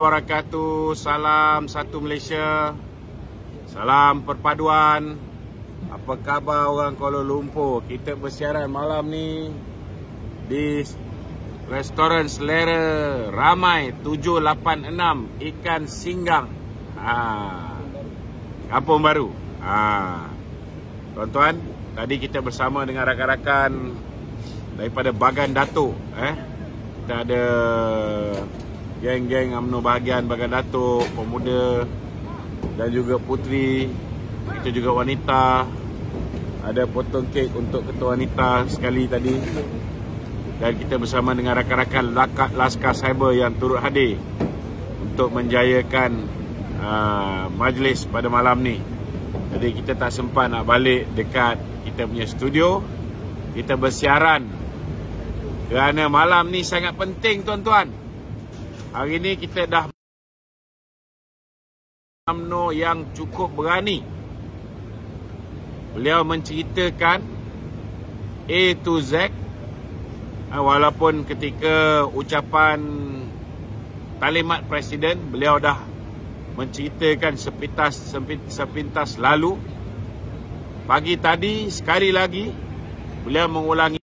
Wabarakatuh. Salam satu Malaysia. Salam perpaduan. Apa khabar orang Kuala Lumpur? Kita bersiaran malam ni di restoran selera ramai 786 Ikan Singgang, Kampung Baru. Tuan-tuan, tadi kita bersama dengan rakan-rakan daripada Bagan Datuk. Kita ada geng-geng UMNO bahagian Bagan Datuk, pemuda dan juga puteri. Kita juga wanita. Ada potong kek untuk ketua wanita sekali tadi. Dan kita bersama dengan rakan-rakan Laskar Cyber yang turut hadir untuk menjayakan majlis pada malam ni. Jadi kita tak sempat nak balik dekat kita punya studio. Kita bersiaran kerana malam ni sangat penting, tuan-tuan. Hari ni kita dah UMNO yang cukup berani. Beliau menceritakan A to Z, walaupun ketika ucapan talimat Presiden beliau dah menceritakan sepintas lalu. Pagi tadi sekali lagi beliau mengulangi.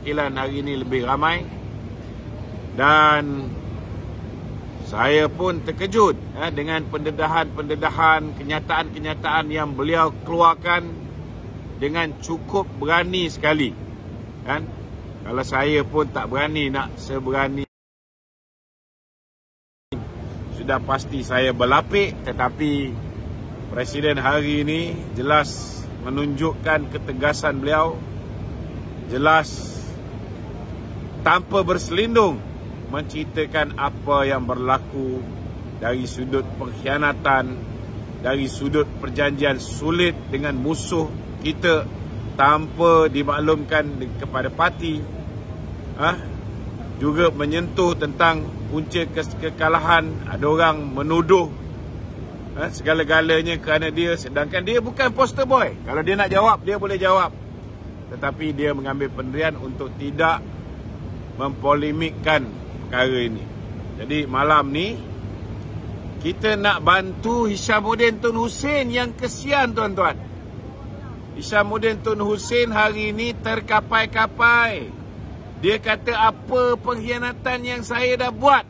Kilan hari ini lebih ramai. Dan saya pun terkejut dengan pendedahan, kenyataan-kenyataan yang beliau keluarkan dengan cukup berani sekali. Kan? Kalau saya pun tak berani nak seberani. Sudah pasti saya berlapik, tetapi Presiden hari ini jelas menunjukkan ketegasan beliau. Jelas tanpa berselindung menceritakan apa yang berlaku dari sudut pengkhianatan, dari sudut perjanjian sulit dengan musuh kita tanpa dimaklumkan kepada parti. Juga menyentuh tentang punca kekalahan. Ada orang menuduh segala-galanya kerana dia, sedangkan dia bukan poster boy. Kalau dia nak jawab, dia boleh jawab. Tetapi dia mengambil pendirian untuk tidak mempolemikkan perkara ini. Jadi malam ni kita nak bantu Hishamuddin Tun Hussein yang kesian, tuan-tuan. Hishamuddin Tun Hussein hari ini terkapai-kapai. Dia kata apa pengkhianatan yang saya dah buat.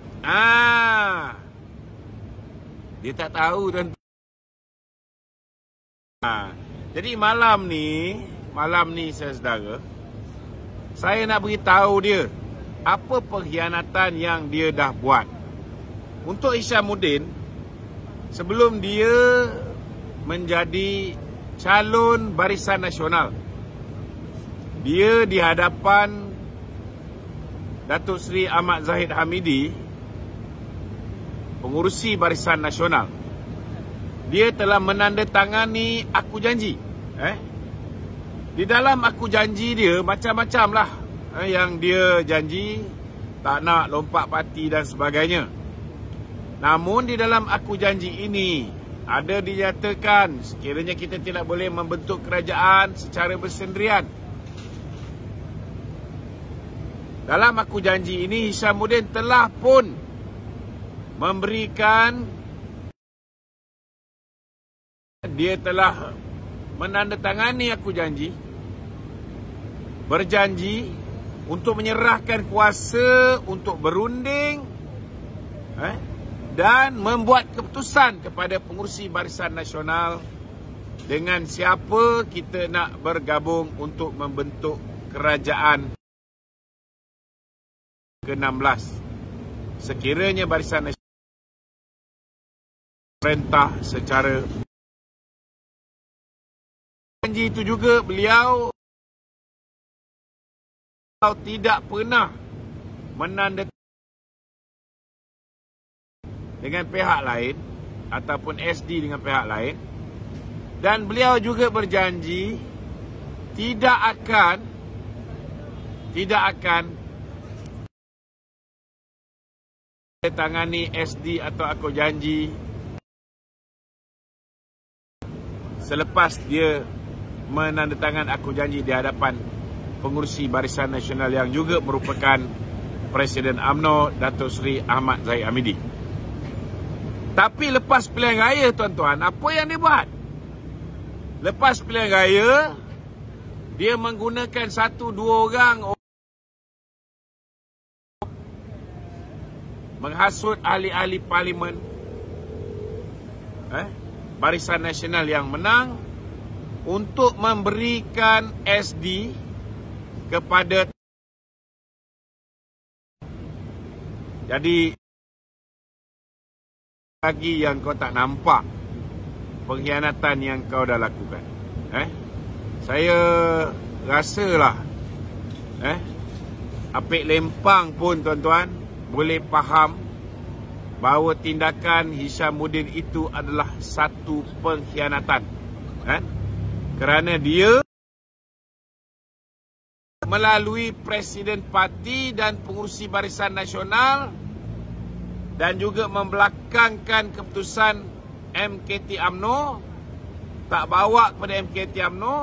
Dia tak tahu, tuan-tuan. Jadi malam ni saudara, saya nak beritahu dia apa pengkhianatan yang dia dah buat. Untuk Hishamuddin, sebelum dia menjadi calon Barisan Nasional, dia di hadapan Datuk Seri Ahmad Zahid Hamidi, pengurusi Barisan Nasional, dia telah menandatangani aku janji. Di dalam aku janji dia macam-macam lah yang dia janji, tak nak lompat parti dan sebagainya. Namun di dalam aku janji ini ada dinyatakan sekiranya kita tidak boleh membentuk kerajaan secara bersendirian. Dalam aku janji ini Hishamuddin telah pun memberikan, dia telah menandatangani aku janji, berjanji untuk menyerahkan kuasa untuk berunding dan membuat keputusan kepada pengurusi Barisan Nasional dengan siapa kita nak bergabung untuk membentuk kerajaan ke-16. Sekiranya Barisan Nasional perintah secara janji itu juga beliau tidak pernah menandatangani dengan pihak lain ataupun SD dengan pihak lain, dan beliau juga berjanji tidak akan menandatangani SD atau aku janji selepas dia menandatangani aku janji di hadapan pengurusi Barisan Nasional yang juga merupakan Presiden UMNO Datuk Seri Ahmad Zahid Hamidi. Tapi lepas pilihan raya, tuan-tuan, apa yang dia buat? Lepas pilihan raya, dia menggunakan 1-2 orang menghasut ahli-ahli parlimen, Barisan Nasional yang menang, untuk memberikan SD kepada. Jadi lagi yang kau tak nampak pengkhianatan yang kau dah lakukan. Saya rasalah Apik Lempang pun, tuan-tuan, boleh faham bahawa tindakan Hishamuddin itu adalah satu pengkhianatan. Kerana dia melalui Presiden Parti dan pengurusi Barisan Nasional dan juga membelakangkan keputusan MKT UMNO, tak bawa kepada MKT UMNO,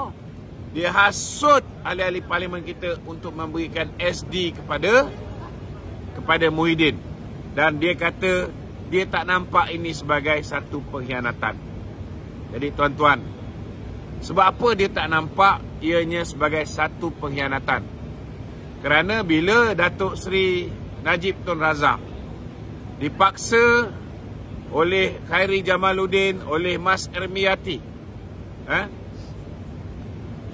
dia hasut ahli-ahli parlimen kita untuk memberikan SD kepada Muhyiddin. Dan dia kata dia tak nampak ini sebagai satu pengkhianatan. Jadi tuan-tuan, sebab apa dia tak nampak ianya sebagai satu pengkhianatan? Kerana bila Datuk Seri Najib Tun Razak dipaksa oleh Khairi Jamaluddin, oleh Mas Ermiyati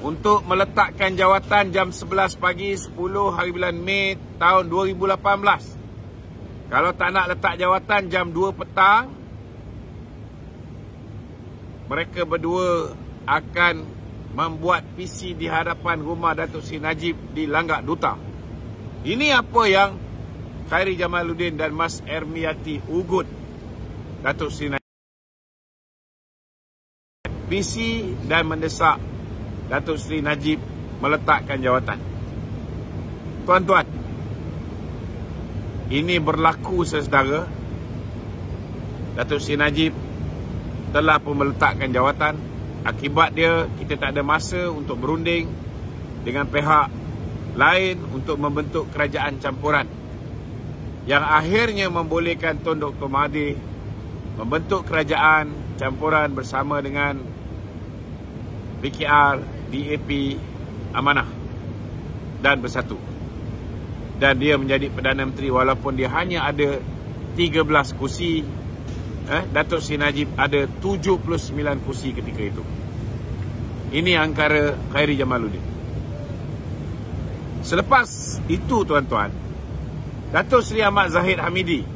untuk meletakkan jawatan jam 11 pagi 10 hari bulan Mei tahun 2018. Kalau tak nak letak jawatan jam 2 petang, mereka berdua akan membuat PC di hadapan rumah Datuk Seri Najib di Langgak Duta. Ini apa yang Khairi Jamaluddin dan Mas Ermiyati ugut Datuk Seri Najib. PC dan mendesak Datuk Seri Najib meletakkan jawatan. Tuan-tuan, ini berlaku sesedara. Datuk Seri Najib telah pun meletakkan jawatan. Akibat dia, kita tak ada masa untuk berunding dengan pihak lain untuk membentuk kerajaan campuran, yang akhirnya membolehkan Tun Dr. Mahathir membentuk kerajaan campuran bersama dengan PKR, DAP, Amanah dan Bersatu. Dan dia menjadi Perdana Menteri walaupun dia hanya ada 13 kursi. Datuk Seri Najib ada 79 kursi ketika itu. Ini angkara Khairi Jamaluddin. Selepas itu, tuan-tuan, Datuk Seri Ahmad Zahid Hamidi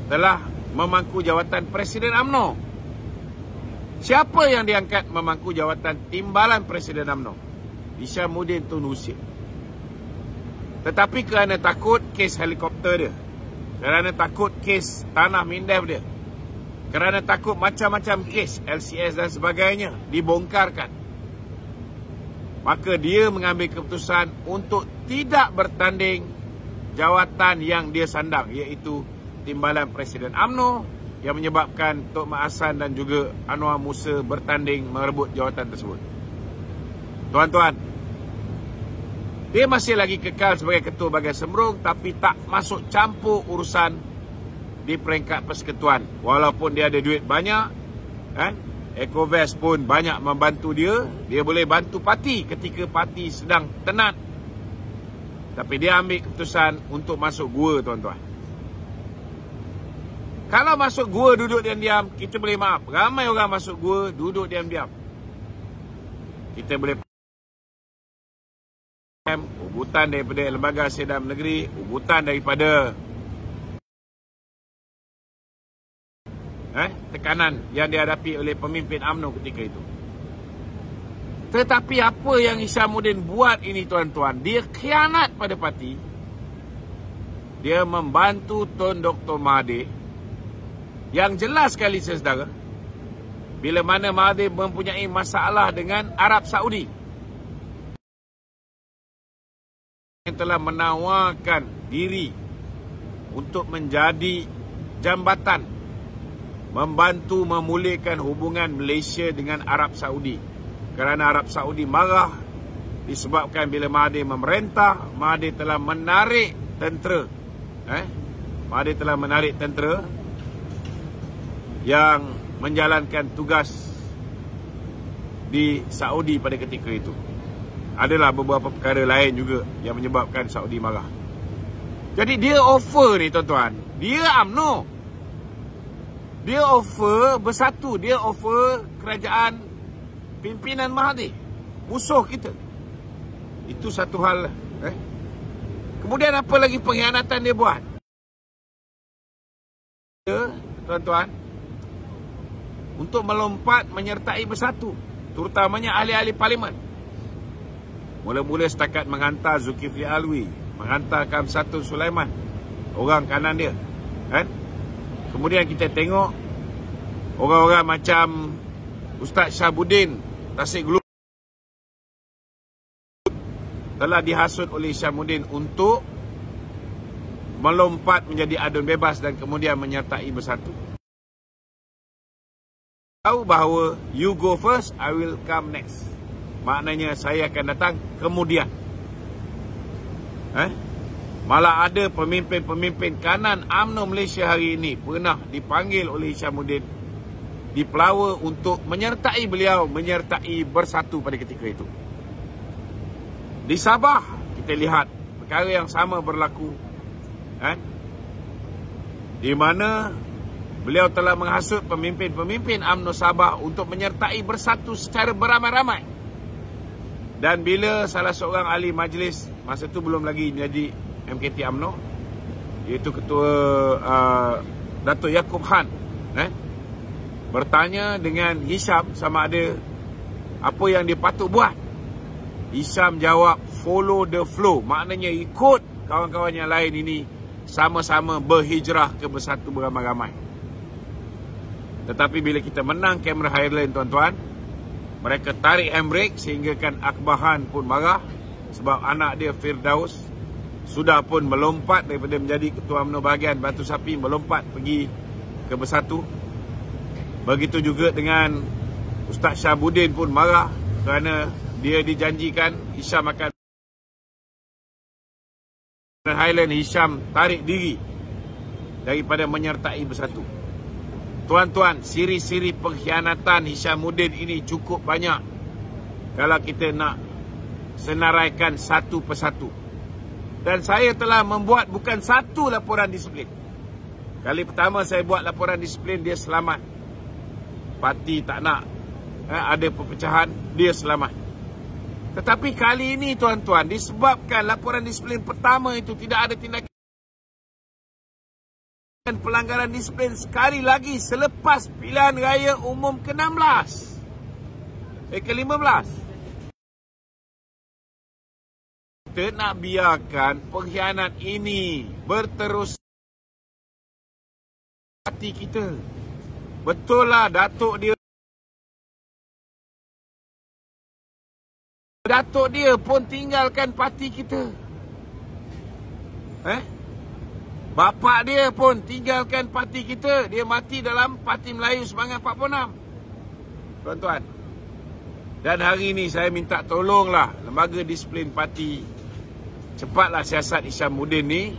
telah memangku jawatan Presiden UMNO. Siapa yang diangkat memangku jawatan timbalan Presiden UMNO? Hishamuddin Tun Husin. Tetapi kerana takut kes helikopter dia, kerana takut kes tanah mindev dia, kerana takut macam-macam kes LCS dan sebagainya dibongkarkan, maka dia mengambil keputusan untuk tidak bertanding jawatan yang dia sandang, iaitu timbalan Presiden UMNO, yang menyebabkan Tok Mat Hassan dan juga Anwar Musa bertanding merebut jawatan tersebut. Tuan-tuan, dia masih lagi kekal sebagai Ketua Bahagian Sembrung, tapi tak masuk campur urusan di peringkat persekutuan. Walaupun dia ada duit banyak, Ecovest pun banyak membantu dia. Dia boleh bantu parti ketika parti sedang tenat. Tapi dia ambil keputusan untuk masuk gua, tuan-tuan. Kalau masuk gua duduk diam-diam, kita boleh maaf. Ramai orang masuk gua duduk diam-diam. Kita boleh ugutan daripada Lembaga Sedam Negeri, ugutan daripada tekanan yang dihadapi oleh pemimpin UMNO ketika itu. Tetapi apa yang Hishamuddin buat ini, tuan-tuan, dia khianat pada parti. Dia membantu Tun Dr. Mahathir. Yang jelas sekali, saudara, bila mana Mahathir mempunyai masalah dengan Arab Saudi, yang telah menawarkan diri untuk menjadi jambatan membantu memulihkan hubungan Malaysia dengan Arab Saudi. Kerana Arab Saudi marah disebabkan bila Mahathir memerintah, Mahathir telah menarik tentera. Mahathir telah menarik tentera yang menjalankan tugas di Saudi pada ketika itu. Adalah beberapa perkara lain juga yang menyebabkan Saudi marah. Jadi dia offer ni tuan-tuan, dia UMNO. Dia offer bersatu, dia offer kerajaan pimpinan Mahathir, musuh kita. Itu satu hal. Kemudian apa lagi pengkhianatan dia buat? Tuan-tuan, untuk melompat menyertai bersatu, terutamanya ahli-ahli parlimen. Mula-mula setakat menghantar Zulkifli Alwi, menghantar Kamsatul Sulaiman, orang kanan dia, kan? Kemudian kita tengok orang-orang macam Ustaz Syahabuddin Tasik Gulu telah dihasut oleh Syahabuddin untuk melompat menjadi adun bebas dan kemudian menyertai bersatu. Tahu bahawa you go first, I will come next. Maknanya saya akan datang kemudian. Malah ada pemimpin-pemimpin kanan UMNO Malaysia hari ini pernah dipanggil oleh Hishamuddin, dipelawa untuk menyertai beliau, menyertai bersatu pada ketika itu. Di Sabah kita lihat perkara yang sama berlaku, di mana beliau telah menghasut pemimpin-pemimpin UMNO Sabah untuk menyertai bersatu secara beramai-ramai. Dan bila salah seorang ahli majlis, masa itu belum lagi jadi MKT UMNO, iaitu Ketua Dato' Yaakob Han, bertanya dengan Hisham sama ada apa yang dia patut buat. Hisham jawab, follow the flow. Maknanya ikut kawan-kawan yang lain ini sama-sama berhijrah ke bersatu beramai-ramai. Tetapi bila kita menang Cameron Highland, tuan-tuan, mereka tarik handbrake sehingga kan Akbahan pun marah sebab anak dia Firdaus sudah pun melompat daripada menjadi Ketua UMNO bahagian Batu Sapi, melompat pergi ke bersatu. Begitu juga dengan Ustaz Syahabuddin pun marah kerana dia dijanjikan Hisham akan Highland. Hisham tarik diri daripada menyertai bersatu. Tuan-tuan, siri-siri pengkhianatan Hishamuddin ini cukup banyak kalau kita nak senaraikan satu persatu. Dan saya telah membuat bukan satu laporan disiplin. Kali pertama saya buat laporan disiplin, dia selamat. Parti tak nak ada perpecahan, dia selamat. Tetapi kali ini, tuan-tuan, disebabkan laporan disiplin pertama itu tidak ada tindakan pelanggaran disiplin sekali lagi selepas pilihan raya umum ke-16, ke-15. Kita nak biarkan pengkhianat ini berterus hati kita. Betul lah Datuk dia pun tinggalkan parti kita. Bapak dia pun tinggalkan parti kita. Dia mati dalam Parti Melayu Semangat 46. Tuan-tuan. Dan hari ini saya minta tolonglah lembaga disiplin parti. Cepatlah siasat Hishamuddin ni.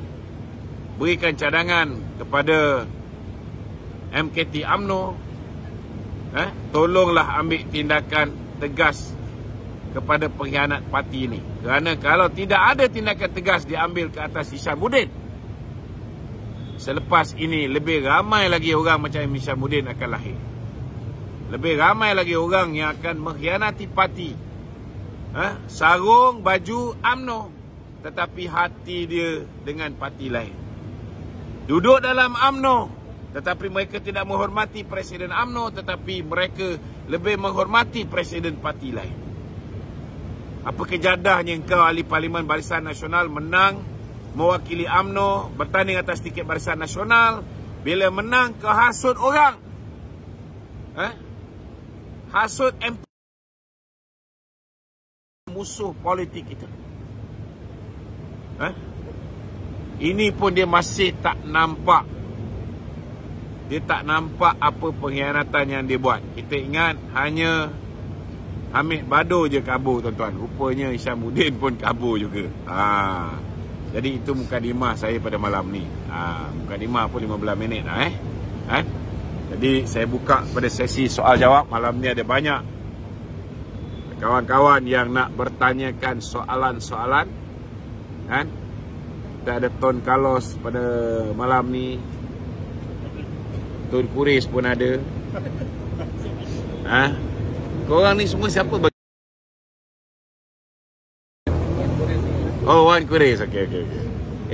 Berikan cadangan kepada MKT UMNO. Tolonglah ambil tindakan tegas kepada pengkhianat parti ini. Kerana kalau tidak ada tindakan tegas diambil ke atas Hishamuddin, selepas ini lebih ramai lagi orang macam Hishamuddin akan lahir. Lebih ramai lagi orang yang akan mengkhianati parti. Sarung baju UMNO, tetapi hati dia dengan parti lain. Duduk dalam UMNO, tetapi mereka tidak menghormati Presiden UMNO, tetapi mereka lebih menghormati Presiden parti lain. Apa kejadahnya engkau ahli Parlimen Barisan Nasional menang mewakili UMNO, bertanding atas tiket Barisan Nasional. Bila menang kau hasut orang, hasut MP, musuh politik kita. Ini pun dia masih tak nampak. Dia tak nampak apa pengkhianatan yang dia buat. Kita ingat hanya Hamid Bado je kabur, tuan-tuan. Rupanya Hishamuddin pun kabur juga. Jadi itu mukadimah saya pada malam ni. Mukadimah pun 15 minit lah Jadi saya buka pada sesi soal jawab. Malam ni ada banyak kawan-kawan yang nak bertanyakan soalan-soalan kan. Kita ada Tun Carlos pada malam ni. Tun Kuris pun ada. Korang ni semua siapa? Oh, Wan Kuris. Okey.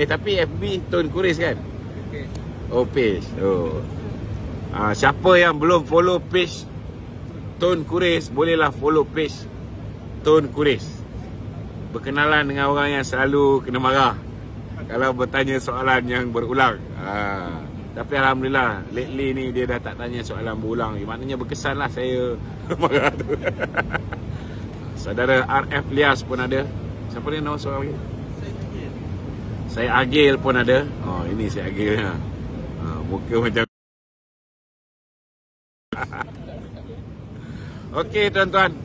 Tapi FB Tun Kuris kan? Oh, page. Siapa yang belum follow page Tun Kuris, bolehlah follow page Tun Kuris. Berkenalan dengan orang yang selalu kena marah kalau bertanya soalan yang berulang. Tapi Alhamdulillah, lately ni dia dah tak tanya soalan berulang. Maknanya berkesan lah saya marah tu. Saudara RF Lias pun ada. Siapa dia nama seorang lagi? Saya Agil pun ada. Oh, ini saya Agil. Muka macam Okey tuan-tuan,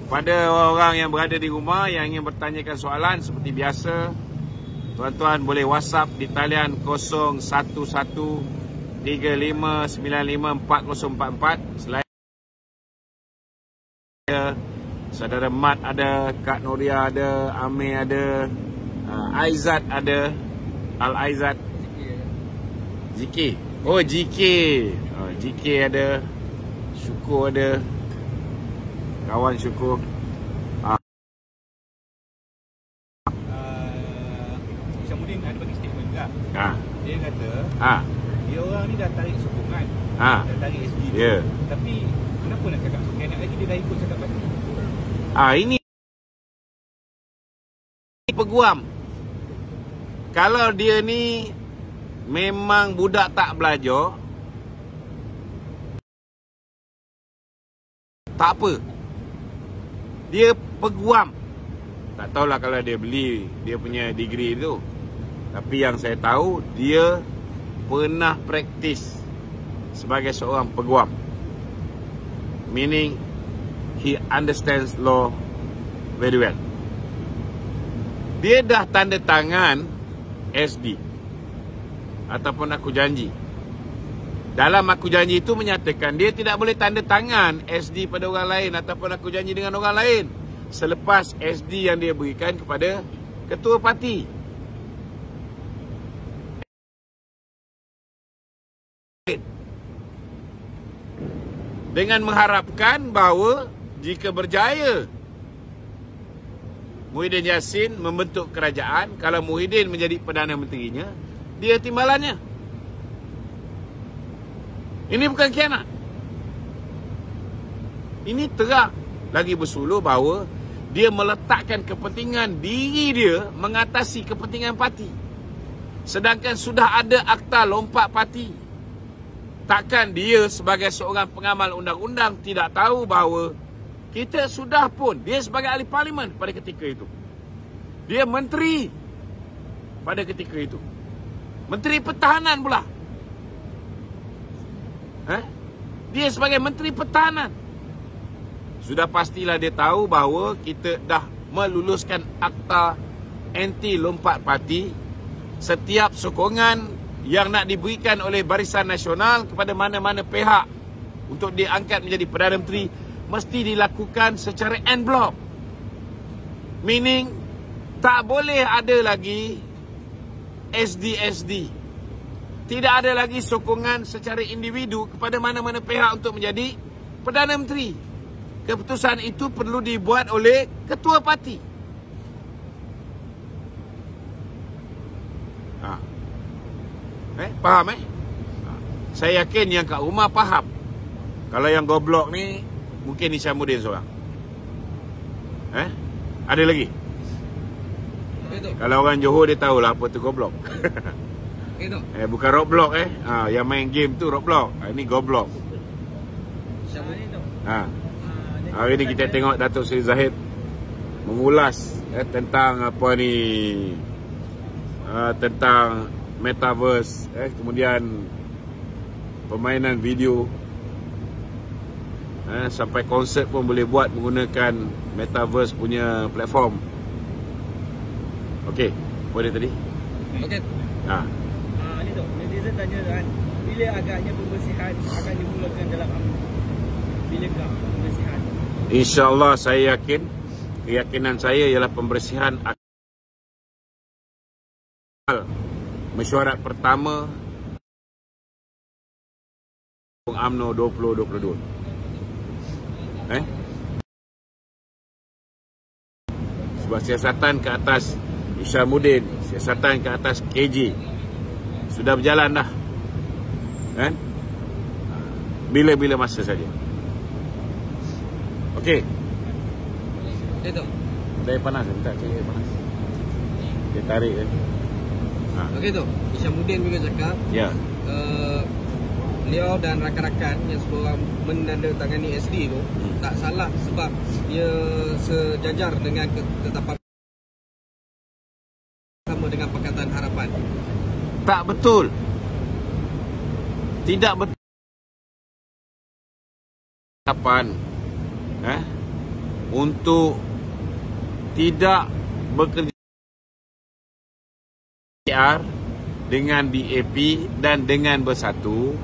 pada orang yang berada di rumah yang ingin bertanyakan soalan seperti biasa, tuan-tuan boleh WhatsApp di talian 0113595444. Selain saudara Mat ada, Kak Noria ada, Amir ada, Aizat ada, Al-Aizat, Ziki. Oh, GK. GK ada, Syukur ada, kawan Syukur. Syamudin ada bagi statement juga. Dia kata dia orang ni dah tarik sokongan, dah tarik SG tu. Tapi kenapa nak cakap pengkhianat lagi, dia dah ikut cakap parti. Ini peguam. Kalau dia ni memang budak tak belajar, tak apa. Dia peguam. Tak tahulah kalau dia beli dia punya degree tu. Tapi yang saya tahu, dia pernah praktis sebagai seorang peguam. Meaning he understands law very well. Dia dah tanda tangan SD ataupun aku janji. Dalam aku janji itu menyatakan dia tidak boleh tanda tangan SD pada orang lain ataupun aku janji dengan orang lain selepas SD yang dia berikan kepada ketua parti. Dengan mengharapkan bahawa jika berjaya Muhyiddin Yassin membentuk kerajaan, kalau Muhyiddin menjadi Perdana Menterinya, dia timbalannya. Ini bukan khianat. Ini terang lagi bersuluh bahawa dia meletakkan kepentingan diri dia mengatasi kepentingan parti. Sedangkan sudah ada akta lompat parti. Takkan dia sebagai seorang pengamal undang-undang tidak tahu bahawa kita sudah pun, dia sebagai ahli parlimen pada ketika itu, dia menteri pada ketika itu, menteri pertahanan pula. Dia sebagai menteri pertahanan, sudah pastilah dia tahu bahawa kita dah meluluskan akta anti lompat parti. Setiap sokongan yang nak diberikan oleh Barisan Nasional kepada mana-mana pihak untuk diangkat menjadi Perdana Menteri mesti dilakukan secara en bloc. Meaning tak boleh ada lagi SD. Tidak ada lagi sokongan secara individu kepada mana-mana pihak untuk menjadi Perdana Menteri. Keputusan itu perlu dibuat oleh ketua parti. Faham Saya yakin yang kat rumah faham. Kalau yang goblok ni mungkin ni Syamudin seorang. Ada lagi? Kalau orang Johor dia tahulah apa tu goblok. Bukan Roblox yang main game tu Roblox. Ini goblok. Hari ni kita tengok Datuk Seri Zahid mengulas tentang apa ni, tentang metaverse, kemudian permainan video, sampai konsert pun boleh buat menggunakan metaverse punya platform. Okey, Apa dia tadi? Okey. Ni tu, netizen tanya kan, bila agaknya pembersihan akan dimulakan dalam UMNO? Bilakah pembersihan? InsyaAllah saya yakin, keyakinan saya ialah pembersihan mesyuarat pertama UMNO 2022. Sebab siasatan ke atas Isyamuddin, siasatan ke atas KJ sudah berjalan dah. Bila-bila masa saja. Okey. Itu. Dia panas, minta cik panas. Dia tarik kan. Okey tu. Isyamuddin juga cakap. Ya. Beliau dan rakan-rakan yang seorang menandatangani SD tu tak salah sebab dia sejajar dengan ketetapan sama dengan Pakatan Harapan. Tak betul. Tidak betul. Harapan untuk tidak bekerja dengan BAP dan dengan Bersatu.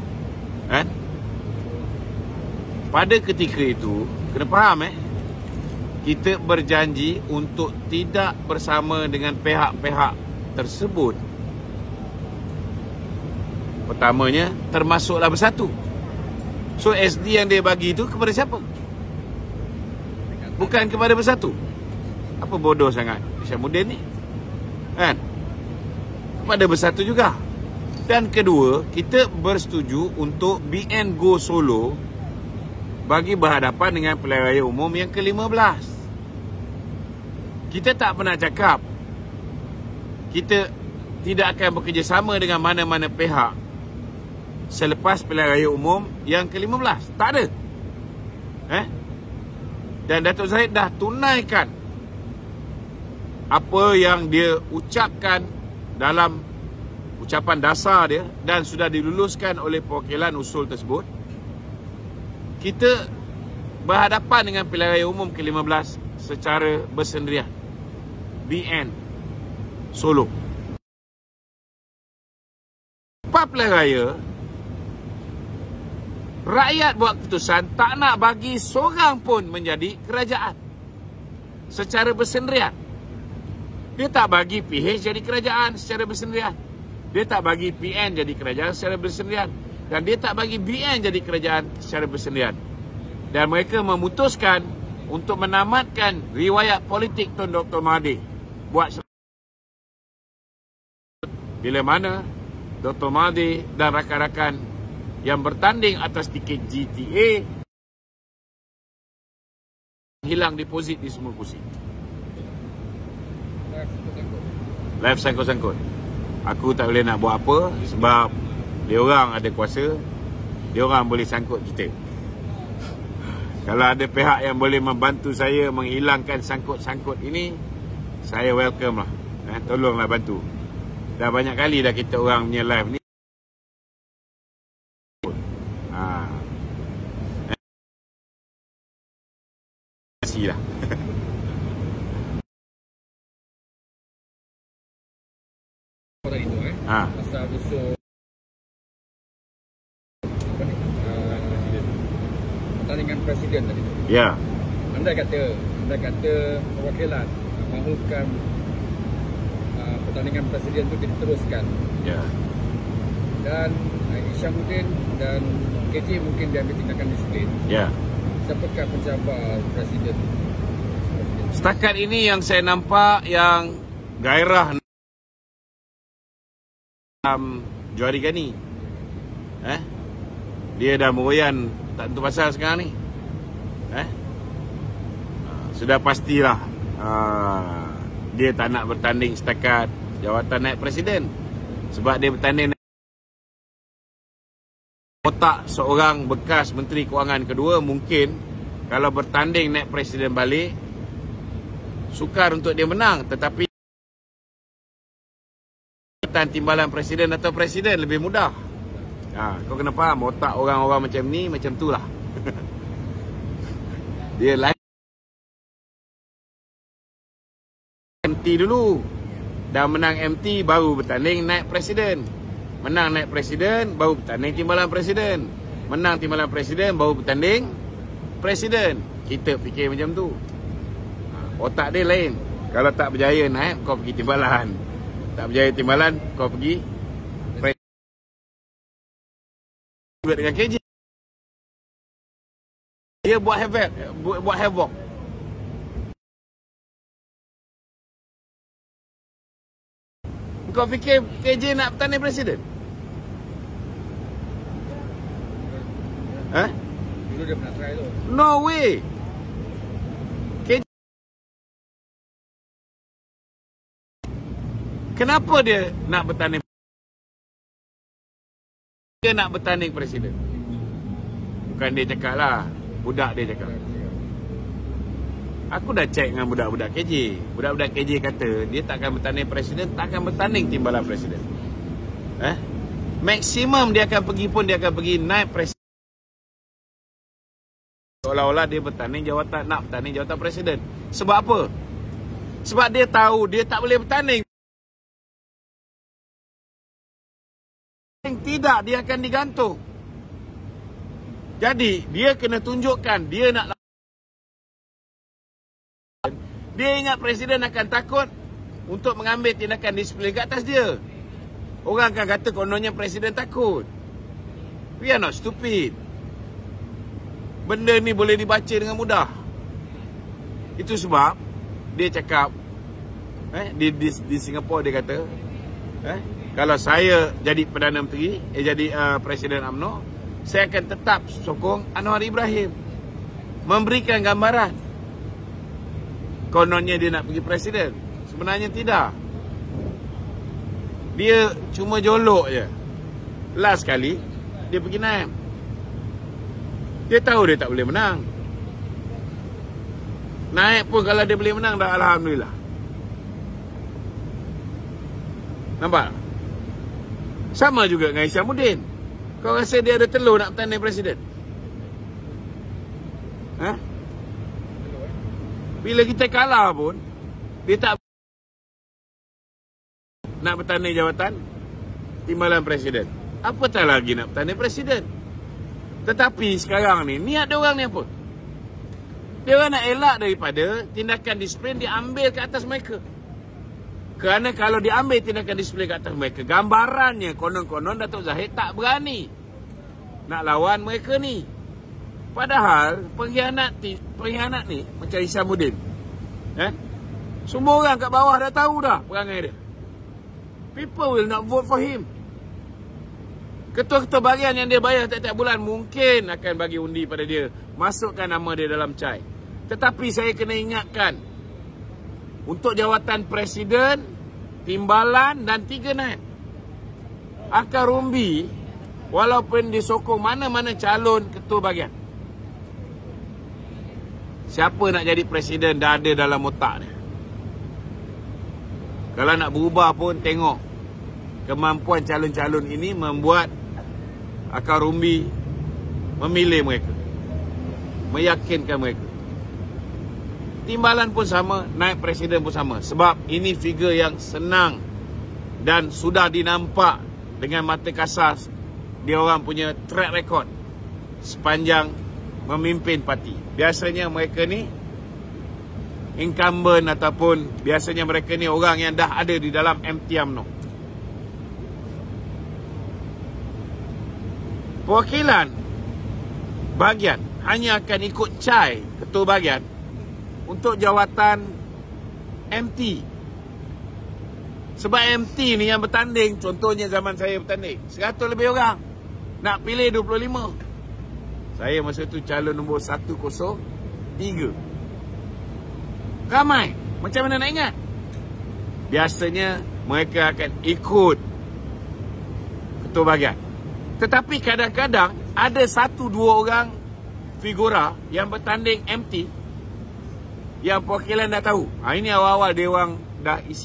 Pada ketika itu, kena faham kita berjanji untuk tidak bersama dengan pihak-pihak tersebut. Pertamanya termasuklah Bersatu. So SD yang dia bagi itu kepada siapa? Bukan kepada Bersatu. Apa bodoh sangat Isyamuddin ni? Kepada Bersatu juga. Dan kedua, kita bersetuju untuk BN Go Solo bagi berhadapan dengan pilihan raya umum yang ke-15. Kita tak pernah cakap kita tidak akan bekerjasama dengan mana-mana pihak selepas pilihan raya umum yang ke-15. Tak ada. Dan Datuk Zahid dah tunaikan apa yang dia ucapkan dalam ucapan dasar dia dan sudah diluluskan oleh perwakilan usul tersebut. Kita berhadapan dengan pilihan raya umum ke-15 secara bersendirian. BN Solo. Lepas pilihan raya, rakyat buat keputusan tak nak bagi seorang pun menjadi kerajaan secara bersendirian. Dia tak bagi PH jadi kerajaan secara bersendirian. Dia tak bagi PN jadi kerajaan secara bersendirian. Dan dia tak bagi BN jadi kerajaan secara bersendirian. Dan mereka memutuskan untuk menamatkan riwayat politik Tun Dr. Mahathir. Bila mana Dr. Mahathir dan rakan-rakan yang bertanding atas tiket GTA hilang deposit di semua kursi. Live sangkut-sangkut. Aku tak boleh nak buat apa sebab dia orang ada kuasa. Dia orang boleh sangkut kita. Kalau ada pihak yang boleh membantu saya menghilangkan sangkut-sangkut ini, saya welcome lah. Tolonglah bantu. Dah banyak kali dah kita orang punya live ni. Terima kasih lah. Tadi tu pasal usul pertandingan presiden tadi tu. Ya. Anda kata perwakilan mahukan pertandingan presiden itu diteruskan. Ya. Dan Isyamuddin dan KJ mungkin diambil tindakan disiplin. Ya. Siapakah pencabar presiden? Setakat ini yang saya nampak yang gairah Johari Ghani. Dia dah meroyan tak tentu pasal sekarang ni. Sudah pastilah dia tak nak bertanding setakat jawatan naib presiden. Sebab dia bertanding otak seorang bekas Menteri Kewangan kedua, mungkin kalau bertanding naib presiden balik sukar untuk dia menang, tetapi timbalan presiden atau presiden lebih mudah. Kau kena faham otak orang-orang macam ni macam tu lah. Dia lain nanti dulu. Dah menang MT baru bertanding naik presiden. Menang naik presiden baru bertanding timbalan presiden. Menang timbalan presiden baru bertanding presiden. Kita fikir macam tu. Otak dia lain. Kalau tak berjaya naik, kau pergi timbalan. Tak berjaya timbalan, kau pergi presiden. Dengan KJ. Dia buat havoc. Kau fikir KJ nak bertanding presiden? Ha? Dulu dia pernah try tu. No way. KJ. Kenapa dia nak bertanding? Dia nak bertanding presiden. Bukan dia cakap lah. Budak dia cakap. Aku dah check dengan budak-budak KJ. Budak-budak KJ kata dia takkan bertanding presiden, takkan bertanding timbalan presiden. Maksimum dia akan pergi pun, dia akan pergi naik presiden. Seolah-olah dia bertanding jawatan, nak bertanding jawatan presiden. Sebab apa? Sebab dia tahu dia tak boleh bertanding. Tidak, dia akan digantung. Jadi, dia kena tunjukkan dia nak. Dia ingat presiden akan takut untuk mengambil tindakan disiplin ke atas dia. Orang akan kata kononnya presiden takut. We are not stupid. Benda ni boleh dibaca dengan mudah. Itu sebab dia cakap di Singapura dia kata kalau saya jadi Perdana Menteri, jadi Presiden UMNO, saya akan tetap sokong Anwar Ibrahim. Memberikan gambaran kononnya dia nak pergi presiden. Sebenarnya tidak. Dia cuma jolok je. Last kali dia pergi naik. Dia tahu dia tak boleh menang. Naik pun kalau dia boleh menang dah alhamdulillah. Nampak? Sama juga dengan Isyamuddin. Kau rasa dia ada telur nak bertanding presiden? Bila kita kalah pun, dia tak nak bertanding jawatan timbalan presiden. Apatah lagi nak bertanding presiden. Tetapi sekarang ni, niat dia orang ni apa? Dia orang nak elak daripada tindakan disiplin diambil ke atas mereka. Kerana kalau diambil tindakan disiplin ke atas mereka, gambarannya konon-konon Datuk Zahid tak berani nak lawan mereka ni. Padahal pengkhianat ni macam Isyamuddin. Semua orang kat bawah dah tahu dah perangai dia. People will not vote for him. Ketua-ketua bahagian yang dia bayar tiap-tiap bulan mungkin akan bagi undi pada dia. Masukkan nama dia dalam cai. Tetapi saya kena ingatkan, untuk jawatan presiden, timbalan dan 3 naib, akar umbi, walaupun disokong mana-mana calon ketua bahagian, siapa nak jadi presiden dah ada dalam otak dia. Kalau nak berubah pun tengok kemampuan calon-calon ini membuat akar umbi memilih mereka, meyakinkan mereka. Timbalan pun sama, naik presiden pun sama. Sebab ini figure yang senang dan sudah dinampak dengan mata kasar. Dia orang punya track record sepanjang memimpin parti. Biasanya mereka ni incumbent ataupun biasanya mereka ni orang yang dah ada di dalam MT UMNO. Perwakilan bahagian hanya akan ikut cai ketua bahagian untuk jawatan MT. Sebab MT ni yang bertanding, contohnya zaman saya bertanding, 100 lebih orang. Nak pilih 25. Saya masa tu calon nombor 103. Ramai. Macam mana nak ingat? Biasanya mereka akan ikut ketua bahagian. Tetapi kadang-kadang ada 1-2 orang figura yang bertanding MT yang perwakilan dah tahu. Ini awal-awal dia orang dah isi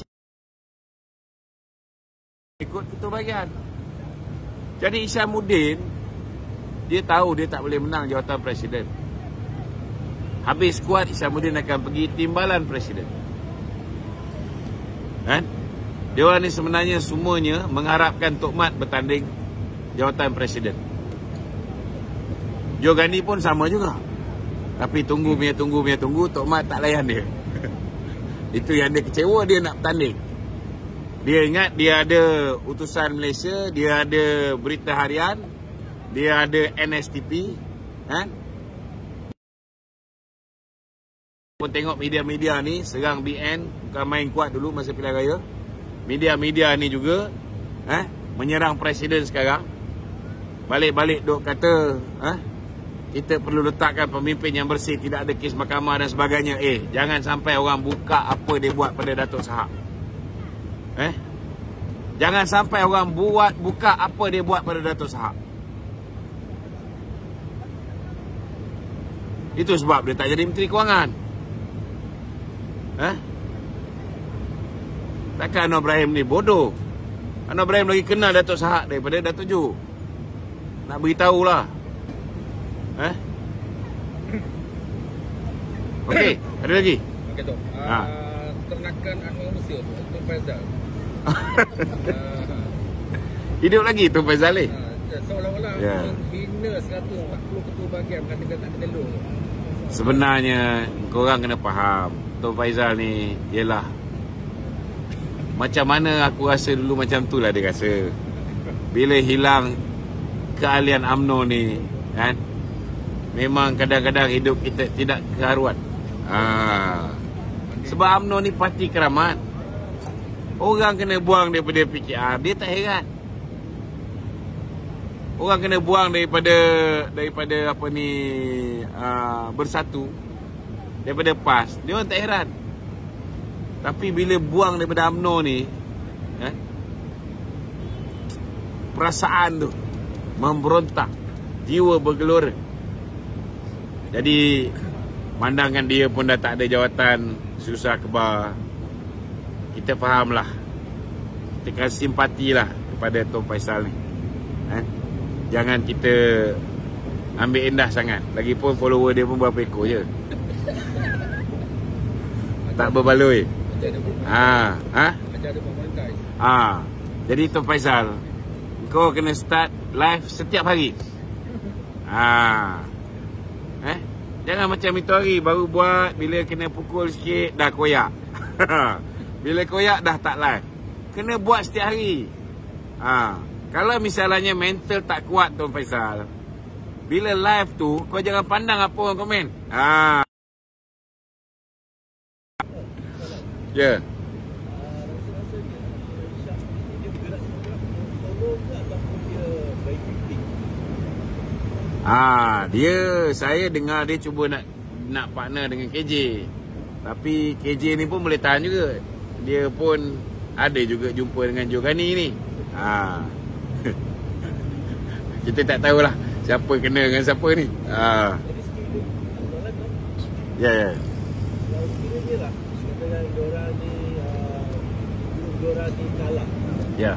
ikut ketua bahagian. Jadi Isyamuddin, dia tahu dia tak boleh menang jawatan presiden. Habis kuat, Isyamuddin akan pergi timbalan presiden. Diorang ni sebenarnya semuanya mengharapkan Tok Mat bertanding jawatan Presiden. Joe Gandhi pun sama juga. Tapi tunggu, Tok Mat tak layan dia. Itu yang dia kecewa, dia nak bertanding. Dia ingat dia ada utusan Malaysia, dia ada berita harian, dia ada NSTP, kan? Pun tengok media-media ni serang BN, bukan main kuat dulu masa pilihan raya. Media-media ni juga menyerang Presiden sekarang. Balik-balik duk kata kita perlu letakkan pemimpin yang bersih, tidak ada kes mahkamah dan sebagainya. Jangan sampai orang buka apa dia buat pada Datuk Sahab. Jangan sampai orang buka apa dia buat pada Datuk Sahab. Itu sebab dia tak jadi Menteri Kewangan. Takkan Anwar Ibrahim ni bodoh. Anwar Ibrahim lagi kenal Datuk Sahab daripada Datuk Jo. Nak beritahulah. Okey, ada lagi? Okey, Tok. Ternakan Anwar Mesir, Tok Faizal. Hidup lagi Tok Faizal ni? Seolah-olah bina 140 ketua bahagian katakan tak ada telur. Sebenarnya korang kena faham, Tok Faizal ni ialah macam mana aku rasa dulu, macam tu lah dia rasa. Bila hilang keahlian UMNO ni, kan, memang kadang-kadang hidup kita tidak keharuan. Sebab UMNO ni parti keramat. Orang kena buang daripada PKR, dia tak heran. Orang kena buang daripada apa ni, Bersatu, daripada PAS, dia orang tak heran. Tapi bila buang daripada UMNO ni, perasaan tu memberontak, jiwa bergelora. Jadi pandangkan dia pun dah tak ada jawatan susah khabar. Kita fahamlah, kita kasih simpatilah kepada Tok Faizal ni. Jangan kita ambil indah sangat. Lagipun follower dia pun berapa ekor je. Tak berbaloi. Jadi Tok Faizal, kau kena start live setiap hari. Jangan macam itu hari baru buat, bila kena pukul sikit dah koyak. Bila koyak dah tak live. Kena buat setiap hari. Kalau misalnya mental tak kuat Tok Faizal, bila live tu kau jangan pandang apa orang komen. Ya. Saya dengar dia cuba nak partner dengan KJ. Tapi KJ ni pun boleh tahan juga. Dia pun ada juga jumpa dengan Joe Gandhi ni. Kita tak tahulah siapa kena dengan siapa ni. Ya. Ya.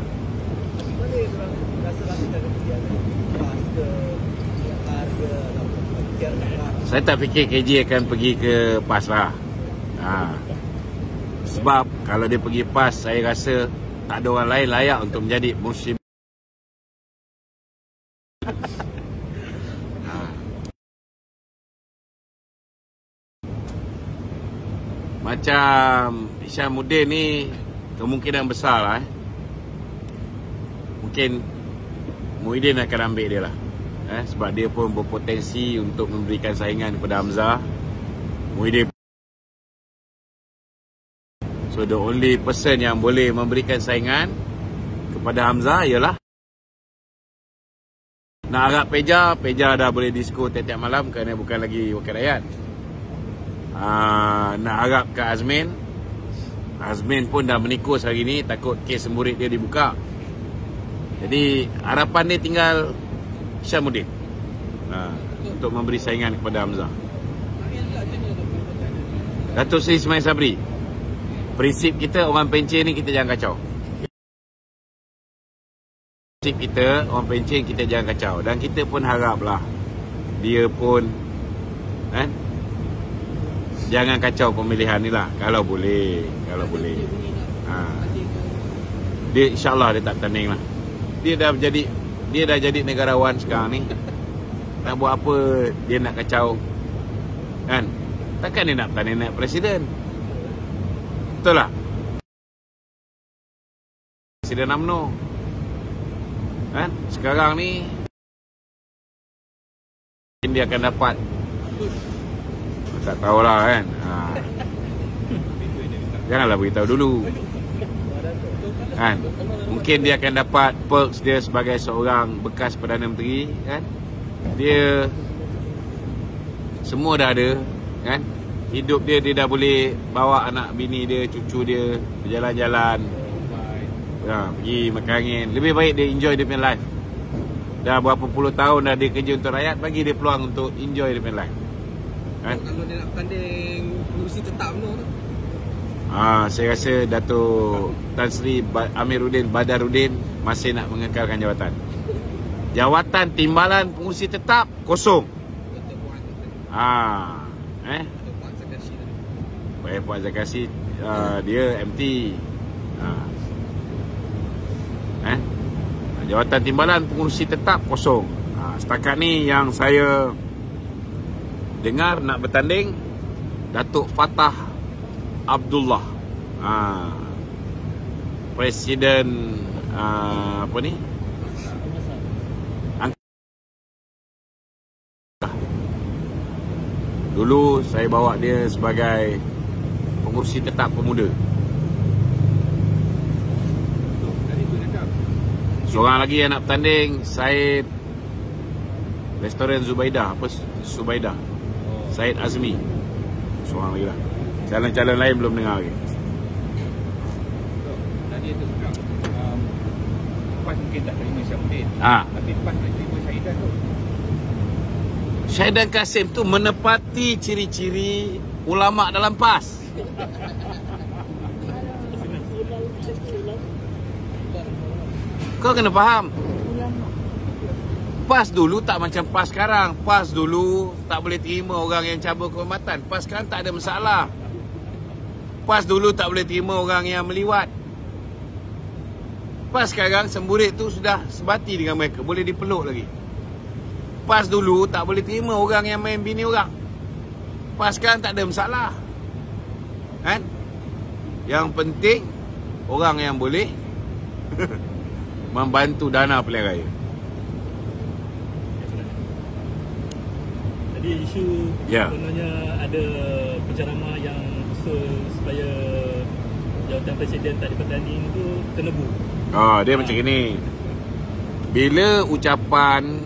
Mana yang orang rasa-rasa kemudian PAS ke PKR ke Saya tak fikir KJ akan pergi ke PAS lah. Sebab kalau dia pergi PAS, saya rasa tak ada orang lain layak untuk menjadi musim. Macam Hishamuddin ni kemungkinan besar lah. Mungkin Muhyiddin akan ambil dia lah. Sebab dia pun berpotensi untuk memberikan saingan kepada Hamzah. Muhyiddin, so the only person yang boleh memberikan saingan kepada Hamzah ialah nak harap Peja dah boleh disko tiap-tiap malam kerana bukan lagi wakil rakyat. Nak harap ke Azmin pun dah menikus hari ni, takut kes semburit dia dibuka. Jadi harapan dia tinggal Hishamuddin untuk memberi saingan kepada Hamzah. Datuk Seri Ismail Sabri, prinsip kita orang pencen ni kita jangan kacau. Prinsip kita orang pencen kita jangan kacau. Dan kita pun haraplah dia pun jangan kacau pemilihan ni lah. Kalau boleh. Dia insyaAllah dia tak bertanding lah. Dia dah jadi negarawan sekarang ni. Nak buat apa dia nak kacau, kan? Takkan dia nak bertanding naik presiden? Betul lah. Presiden UMNO, kan? Sekarang ni dia akan dapat, tak tahulah, kan? Janganlah beritahu dulu, kan? Mungkin dia akan dapat perks dia sebagai seorang bekas Perdana Menteri, kan? Dia semua dah ada, kan? Hidup dia dah boleh bawa anak bini dia, cucu dia berjalan-jalan, pergi makan angin. Lebih baik dia enjoy dia punya life. Dah berapa puluh tahun dah dia kerja untuk rakyat, bagi dia peluang untuk enjoy dia punya life, kan? Kalau dia nak bertanding pengurusi tetap tu, saya rasa Dato' Tan Sri Amiruddin Badarudin masih nak mengekalkan jawatan. Jawatan timbalan pengurusi tetap kosong. Puan Zakasi dia MT. Jawatan timbalan pengurusi tetap kosong. Setakat ni yang saya dengar nak bertanding Datuk Fatah Abdullah, Presiden apa ni, dulu saya bawa dia sebagai pengurusi tetap pemuda. Seorang lagi yang nak bertanding, Syed Restoran Zubaidah, Subaidah, Syed Azmi. Seorang lagi lah. Calon-calon lain belum dengar lagi. Tadi tu cakap PAS mungkin tak terima Syamudin, tapi PAS nak terima Syahidan tu. Syahidan Kasim tu menepati ciri-ciri ulama dalam PAS. Kau kena faham. PAS dulu tak macam PAS sekarang. PAS dulu tak boleh terima orang yang cabur kehormatan. PAS sekarang tak ada masalah. PAS dulu tak boleh terima orang yang meliwat. PAS sekarang semburit tu sudah sebati dengan mereka, boleh dipeluk lagi. PAS dulu tak boleh terima orang yang main bini orang. PAS sekarang tak ada masalah, kan? Yang penting orang yang boleh membantu dana pilihan raya. Jadi isu sebenarnya ada penceramah yang usul supaya jawatan presiden tak dipertanding tu tenebu. Dia macam ini. Bila ucapan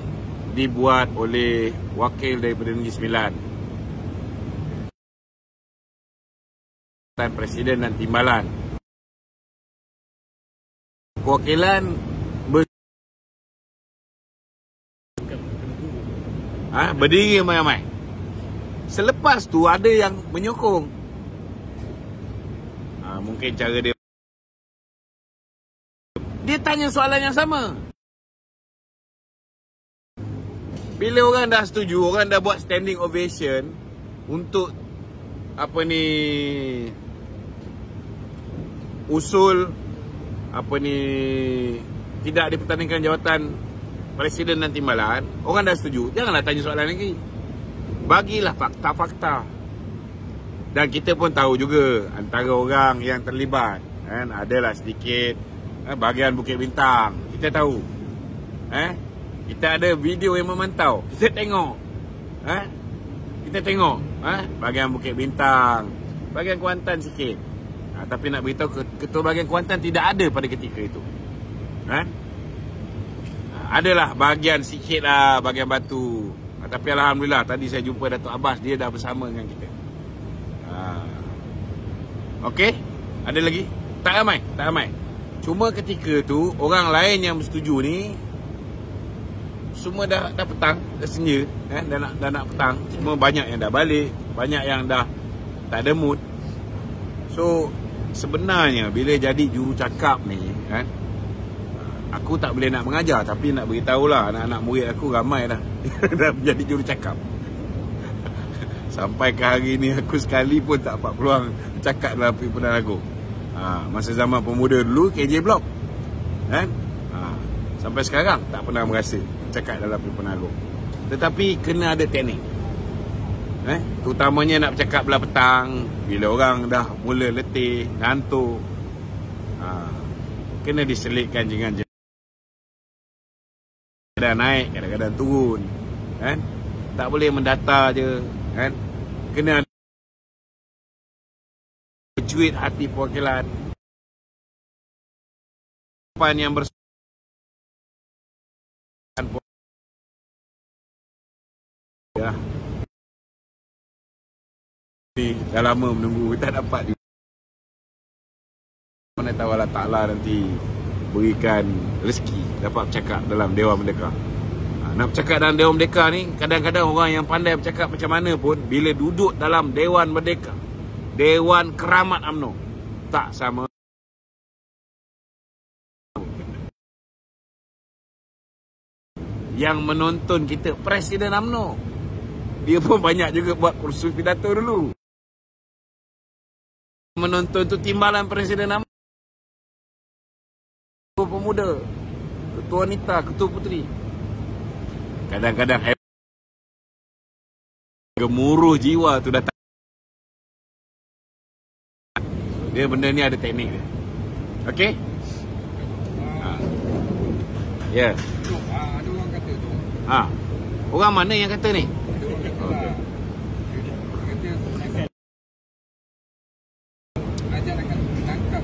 dibuat oleh wakil daripada Negeri Sembilan, Presiden dan Timbalan, kewakilan berdiri ramai-ramai. Selepas tu ada yang menyokong. Mungkin cara dia tanya soalan yang sama. Bila orang dah setuju, orang dah buat standing ovation untuk usul tidak dipertandingkan jawatan Presiden dan Timbalan, orang dah setuju. Janganlah tanya soalan lagi. Bagilah fakta-fakta. Dan kita pun tahu juga antara orang yang terlibat, kan, adalah sedikit bahagian Bukit Bintang. Kita tahu. Kita ada video yang memantau. Kita tengok. Kita tengok bahagian Bukit Bintang, bahagian Kuantan sikit. Tapi nak beritahu, ketua bahagian Kuantan tidak ada pada ketika itu. Adalah bahagian sikit lah, bahagian Batu. Tapi Alhamdulillah tadi saya jumpa Datuk Abbas, dia dah bersama dengan kita. Okey, ada lagi? Tak ramai. Cuma ketika tu orang lain yang bersetuju ni semua dah petang, dah senja, dah nak petang. Semua banyak yang dah balik, banyak yang dah tak ada mood. So sebenarnya bila jadi jurucakap ni, aku tak boleh nak mengajar, tapi nak beritahulah anak-anak murid aku ramai dah dah menjadi jurucakap. Sampai ke hari ni aku sekali pun tak dapat peluang cakap dalam Perhimpunan Agong. Masa zaman pemuda dulu KJ Blok, Kan? Sampai sekarang tak pernah berasa cakap dalam Perhimpunan Agong. Tetapi kena ada teknik. Terutamanya nak bercakap belah petang, bila orang dah mula letih, ngantuk. Kena diselitkan dengan kadang-kadang naik, kadang-kadang turun. Kan? Tak boleh mendata je. Kan? Kena berjuit hati perwakilan. Yang ya. Dah lama menunggu, tak dapat. Mana tahu Allah Ta'ala nanti berikan rezeki dapat bercakap dalam Dewan Merdeka. Nak bercakap dalam Dewan Merdeka ni, kadang-kadang orang yang pandai bercakap macam mana pun, bila duduk dalam Dewan Merdeka, Dewan Keramat UMNO, tak sama. Yang menonton kita Presiden UMNO, dia pun banyak juga buat kursus pidato dulu. Menonton tu timbalan Presiden UMNO, Ketua Pemuda, Ketua Wanita, Ketua Puteri. Kadang-kadang gemuruh jiwa tu datang. Dia benda ni ada teknik dia. Okey? Ya. Ada orang kata tu. Orang mana yang kata ni? Ajar akan tangkap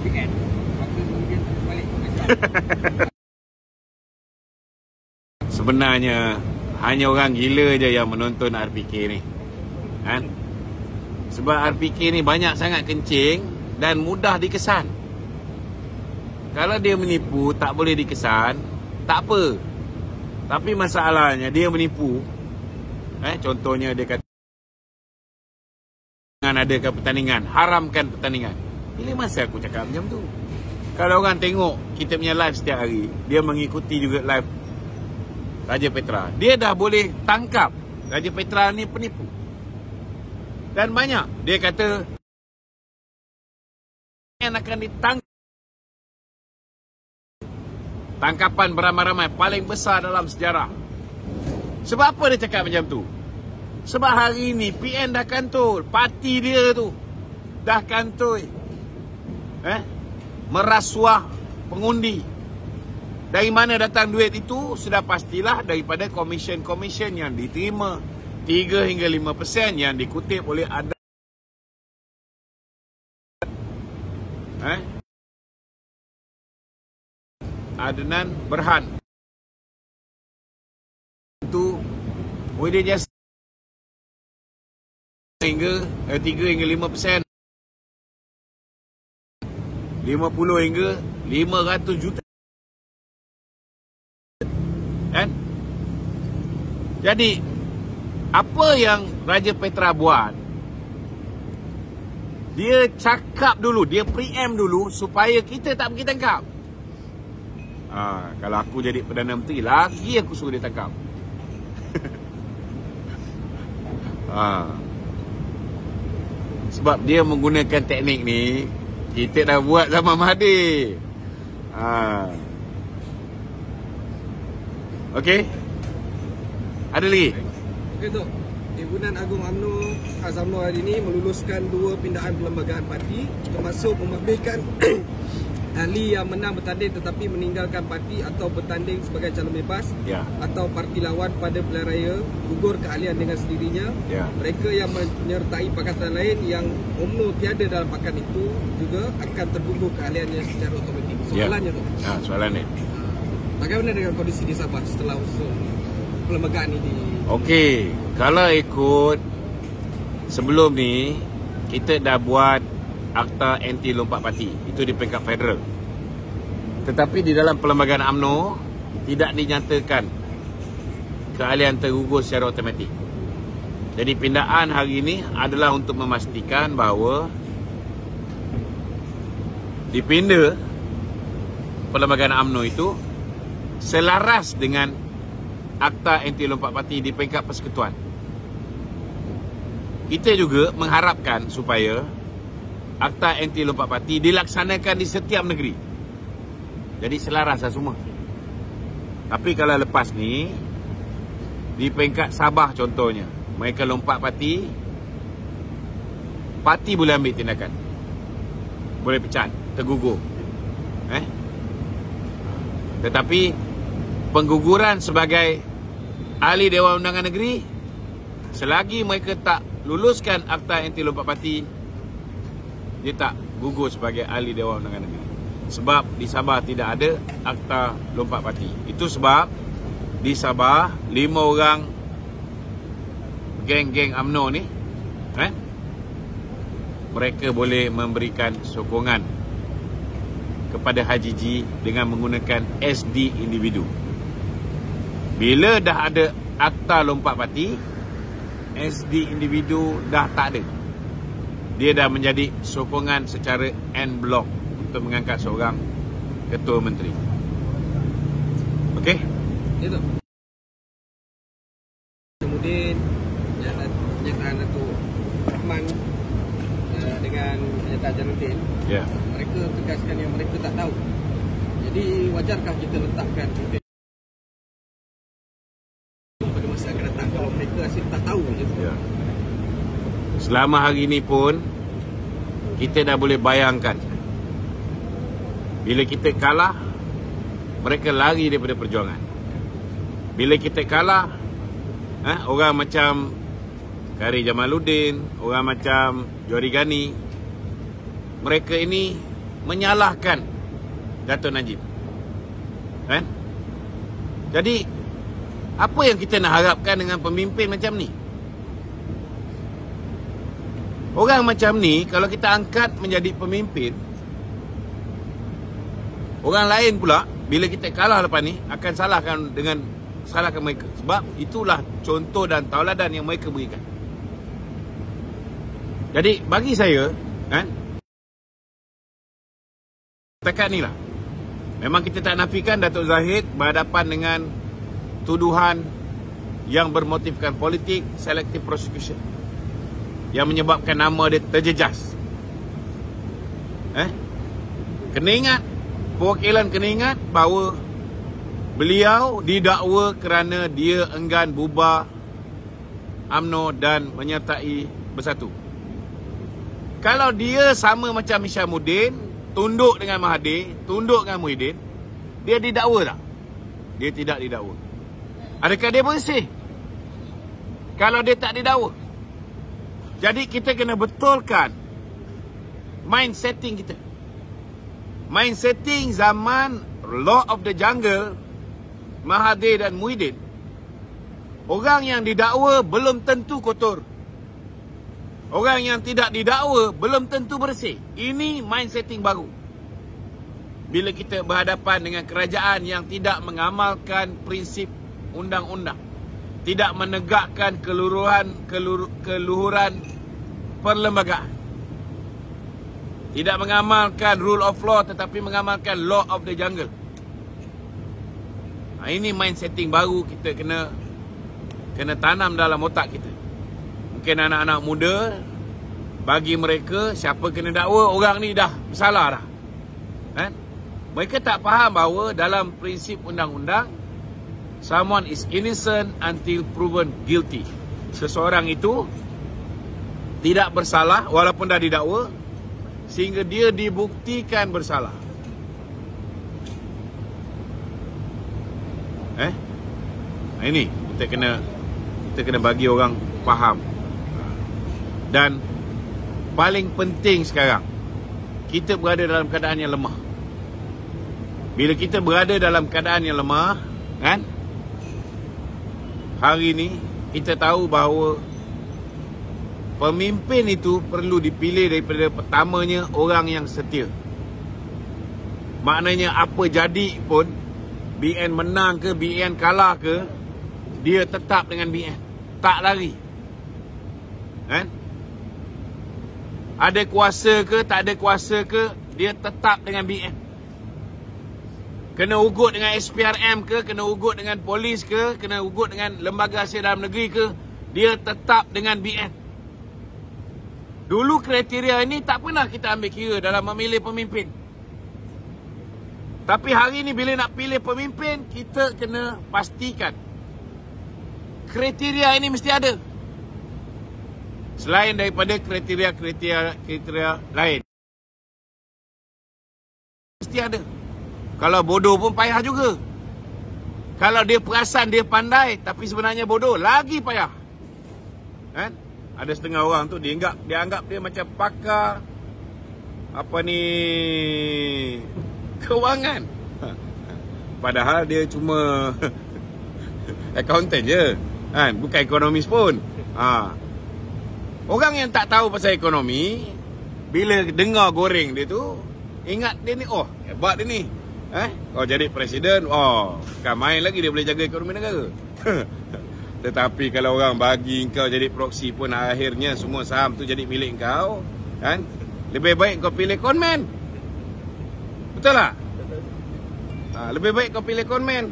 PN. Maka kemudian balik ke Sebenarnya hanya orang gila je yang menonton RPK ni. Kan? Sebab RPK ni banyak sangat kencing dan mudah dikesan. Kalau dia menipu tak boleh dikesan, tak apa. Tapi masalahnya dia menipu. Contohnya dia kata adakan pertandingan, haramkan pertandingan. Bila masa aku cakap macam tu? Kalau orang tengok kita punya live setiap hari, dia mengikuti juga live Raja Petra, dia dah boleh tangkap Raja Petra ni penipu. Dan banyak dia kata yang akan ditangkap. Tangkapan beramai-ramai paling besar dalam sejarah. Sebab apa dia cakap macam tu? Sebab hari ni PN dah kantul, parti dia tu dah kantul merasuah pengundi. Dari mana datang duit itu? Sudah pastilah daripada komisen-komisen yang diterima, 3 hingga 5% yang dikutip oleh Adnan Berhan. Itu boleh dia just hingga 3 hingga 5%, 50 hingga 500 juta. Kan? Jadi apa yang Raja Petra buat? Dia cakap dulu, dia preempt dulu supaya kita tak pergi tangkap. Kalau aku jadi Perdana Menteri, lagi aku suruh dia tangkap. Sebab dia menggunakan teknik ni, kita dah buat zaman Mahathir. Okey? Ada lagi? Okey tu. Tribunal Agong UMNO UMNO hari ini meluluskan 2 pindaan perlembagaan parti, termasuk memabitkan ahli yang menang bertanding tetapi meninggalkan parti atau bertanding sebagai calon bebas, atau parti lawan pada pilihan raya gugur keahlian dengan sendirinya. Mereka yang menyertai pakatan lain yang UMNO tiada dalam pakatan itu juga akan tergugur keahliannya secara otomatik. Soalannya tu. Soalan ni. Bagaimana dengan kondisi di Sabah setelah usul perlembagaan ini? Okey, kalau ikut sebelum ni kita dah buat akta anti lompat parti, itu di peringkat federal. Tetapi di dalam perlembagaan UMNO tidak dinyatakan keahlian tergugur secara automatik. Jadi pindaan hari ini adalah untuk memastikan bahawa dipinda perlembagaan UMNO itu selaras dengan akta anti lompat parti di peringkat persekutuan. Kita juga mengharapkan supaya akta anti lompat parti dilaksanakan di setiap negeri. Jadi selaras lah semua. Tapi kalau lepas ni, di peringkat Sabah contohnya, mereka lompat parti boleh ambil tindakan. Boleh pecat, tergugur. Tetapi pengguguran sebagai ahli Dewan Undangan Negeri, selagi mereka tak luluskan akta anti lompat parti, dia tak gugur sebagai ahli Dewan Undangan Negeri. Sebab di Sabah tidak ada akta lompat parti. Itu sebab di Sabah 5 orang geng-geng UMNO ni, mereka boleh memberikan sokongan kepada Haji G dengan menggunakan SD individu. Bila dah ada akta lompat parti, SD individu dah tak ada. Dia dah menjadi sokongan secara en bloc untuk mengangkat seorang ketua menteri. Okey? Itu. Kemudian pernyataan Datuk Rahman dengan pernyataan Jainuddin, mereka tegaskan yang mereka tak tahu. Jadi wajarkah kita letakkan pada masa akan datang kalau mereka asyik tak tahu je? Selama hari ini pun kita dah boleh bayangkan, bila kita kalah, mereka lari daripada perjuangan. Bila kita kalah, orang macam Kari Jamaluddin, orang macam Johari Ghani, mereka ini menyalahkan Dato' Najib. Jadi, apa yang kita nak harapkan dengan pemimpin macam ni? Orang macam ni, kalau kita angkat menjadi pemimpin, orang lain pula, bila kita kalah lepas ni, akan salahkan mereka. Sebab itulah contoh dan tauladan yang mereka berikan. Jadi, bagi saya, setakat ni lah, memang kita tak nafikan Datuk Zahid berhadapan dengan tuduhan yang bermotifkan politik, selective prosecution, yang menyebabkan nama dia terjejas. Kena ingat, perwakilan kena ingat bahawa beliau didakwa kerana dia enggan bubar UMNO dan menyertai Bersatu. Kalau dia sama macam Hishamuddin, tunduk dengan Mahathir, tunduk dengan Muhyiddin, dia didakwa tak? Dia tidak didakwa. Adakah dia bersih kalau dia tak didakwa? Jadi kita kena betulkan mind setting kita. Mind setting zaman Law of the Jungle, Mahathir dan Muhyiddin, orang yang didakwa belum tentu kotor. Orang yang tidak didakwa belum tentu bersih. Ini mind setting baru. Bila kita berhadapan dengan kerajaan yang tidak mengamalkan prinsip undang-undang, tidak menegakkan keluhuran perlembagaan, tidak mengamalkan rule of law tetapi mengamalkan law of the jungle. Ini mind setting baru kita kena tanam dalam otak kita. Mungkin anak-anak muda, bagi mereka siapa kena dakwa, orang ni dah bersalah dah. Mereka tak faham bahawa dalam prinsip undang-undang, someone is innocent until proven guilty. Seseorang itu tidak bersalah walaupun dah didakwa sehingga dia dibuktikan bersalah. Ini kita kena bagi orang faham. Dan paling penting sekarang, kita berada dalam keadaan yang lemah. Bila kita berada dalam keadaan yang lemah, hari ini kita tahu bahawa pemimpin itu perlu dipilih daripada pertamanya orang yang setia. Maknanya apa jadi pun, BN menang ke, BN kalah ke, dia tetap dengan BN. Tak lari. Ada kuasa ke, tak ada kuasa ke, dia tetap dengan BN. Kena ugut dengan SPRM ke, kena ugut dengan polis ke, kena ugut dengan lembaga hasil dalam negeri ke, dia tetap dengan BN. Dulu kriteria ini tak pernah kita ambil kira dalam memilih pemimpin. Tapi hari ni bila nak pilih pemimpin, kita kena pastikan kriteria ini mesti ada. Selain daripada kriteria lain, mesti ada. Kalau bodoh pun payah juga. Kalau dia perasan dia pandai tapi sebenarnya bodoh, lagi payah. Kan? Ada setengah orang tu dia anggap dia macam pakar kewangan. Padahal dia cuma accountant je. Kan? Bukan ekonomis pun. Orang yang tak tahu pasal ekonomi, bila dengar goreng dia tu, ingat dia ni, oh hebat dia ni. Kau jadi presiden, bukan main lagi dia boleh jaga ekonomi negara. Tetapi kalau orang bagi kau jadi proksi pun, akhirnya semua saham tu jadi milik kau, kan? Lebih baik kau pilih conman. Betul tak? Lebih baik kau pilih conman.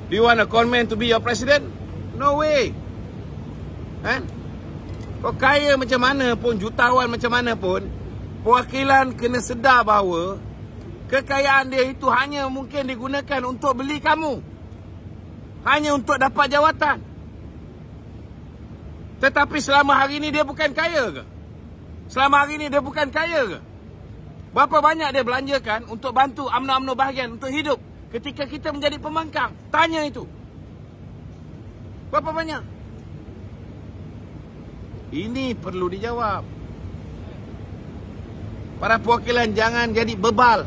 Do you want a conman to be your president? No way. Kan? Kau kaya macam mana pun, jutawan macam mana pun, perwakilan kena sedar bahawa kekayaan dia itu hanya mungkin digunakan untuk beli kamu. Hanya untuk dapat jawatan. Tetapi selama hari ini dia bukan kaya ke? Selama hari ini dia bukan kaya ke? Berapa banyak dia belanjakan untuk bantu UMNO bahagian untuk hidup ketika kita menjadi pembangkang? Tanya itu. Berapa banyak? Ini perlu dijawab. Para perwakilan jangan jadi bebal.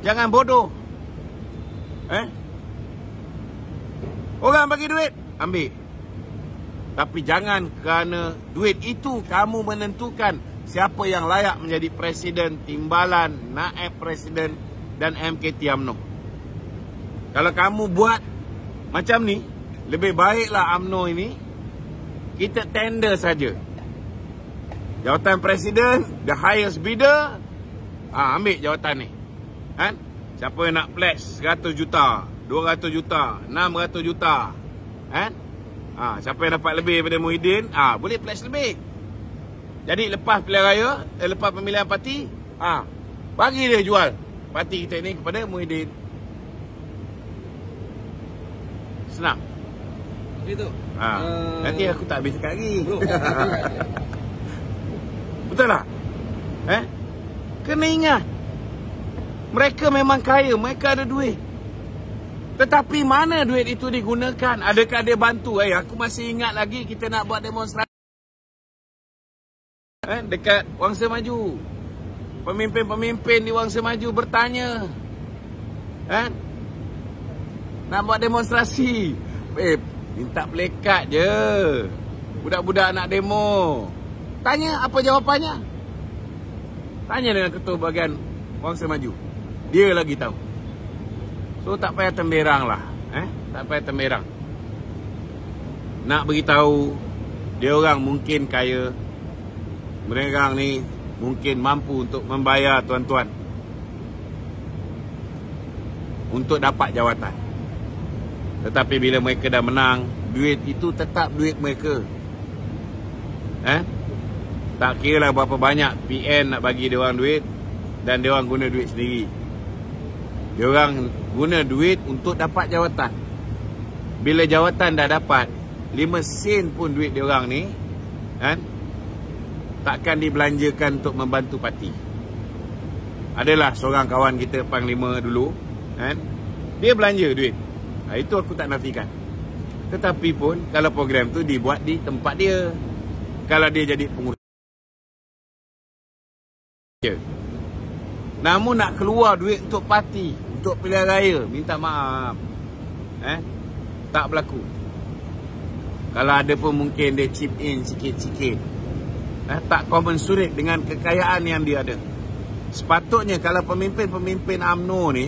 Jangan bodoh. Orang bagi duit, ambil. Tapi jangan kerana duit itu kamu menentukan siapa yang layak menjadi presiden, timbalan, naib presiden dan MKT UMNO. Kalau kamu buat macam ni, lebih baiklah UMNO ini kita tender saja. Jawatan presiden, the highest bidder, ambil jawatan ni. Kan? Siapa yang nak pledge 100 juta, 200 juta, 600 juta. Kan? Siapa yang dapat lebih daripada Muhyiddin, boleh pledge lebih. Jadi lepas pilihan raya, lepas pemilihan parti, bagi dia jual parti kita ni kepada Muhyiddin. Senang. Itu. Nanti aku tak habis cakap lagi. Betul tak? Kena ingat, mereka memang kaya, mereka ada duit. Tetapi mana duit itu digunakan? Adakah dia bantu? Aku masih ingat lagi kita nak buat demonstrasi dekat Wangsa Maju. Pemimpin-pemimpin di Wangsa Maju bertanya, nak buat demonstrasi, minta plekat je. Budak-budak nak demo. Tanya apa jawapannya? Tanya dengan ketua bahagian Wangsa Maju. Dia lagi tahu. So tak payah temberang lah. Tak payah temberang. Nak beritahu dia orang mungkin kaya, mereka ni mungkin mampu untuk membayar tuan-tuan untuk dapat jawatan. Tetapi bila mereka dah menang, duit itu tetap duit mereka. Tak kira lah berapa banyak PN nak bagi dia orang duit, dan dia orang guna duit sendiri. Dia orang guna duit untuk dapat jawatan. Bila jawatan dah dapat, 5 sen pun duit dia orang ni, takkan dibelanjakan untuk membantu parti. Adalah seorang kawan kita Panglima dulu, dia belanja duit. Itu aku tak nafikan. Tetapi pun kalau program tu dibuat di tempat dia, kalau dia jadi pengurus, namun nak keluar duit untuk parti, untuk pilihan raya, minta maaf, tak berlaku. Kalau ada pun mungkin dia chip in sikit-sikit, tak commensurate dengan kekayaan yang dia ada. Sepatutnya kalau pemimpin-pemimpin UMNO ni,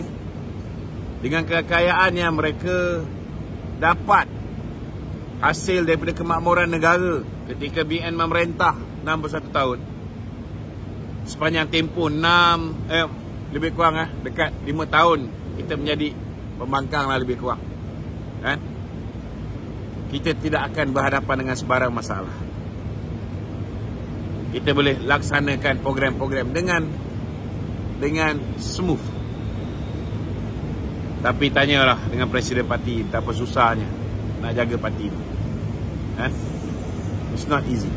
dengan kekayaan yang mereka dapat hasil daripada kemakmuran negara ketika BN memerintah 61 tahun, sepanjang tempoh lebih kurang dekat 5 tahun kita menjadi pembangkang lah, lebih kurang, kita tidak akan berhadapan dengan sebarang masalah. Kita boleh laksanakan program-program dengan smooth. Tapi tanyalah dengan presiden parti, betapa susahnya nak jaga parti ni. It's not easy.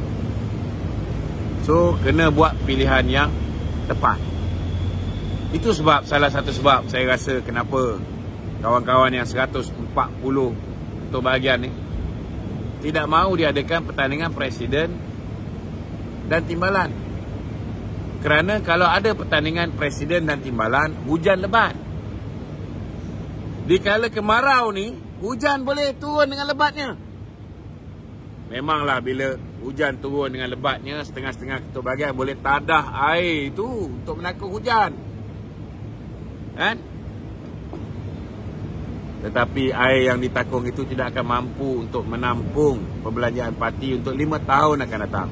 So, kena buat pilihan yang tepat. Itu sebab, salah satu sebab saya rasa kenapa kawan-kawan yang 140 ketua bahagian ni tidak mahu diadakan pertandingan presiden dan timbalan. Kerana kalau ada pertandingan presiden dan timbalan, hujan lebat. Di kala kemarau ni, hujan boleh turun dengan lebatnya. Memanglah bila hujan turun dengan lebatnya, setengah-setengah ketua bahagian boleh tadah air itu untuk menakung hujan. Kan? Tetapi air yang ditakung itu tidak akan mampu untuk menampung perbelanjaan parti untuk 5 tahun akan datang.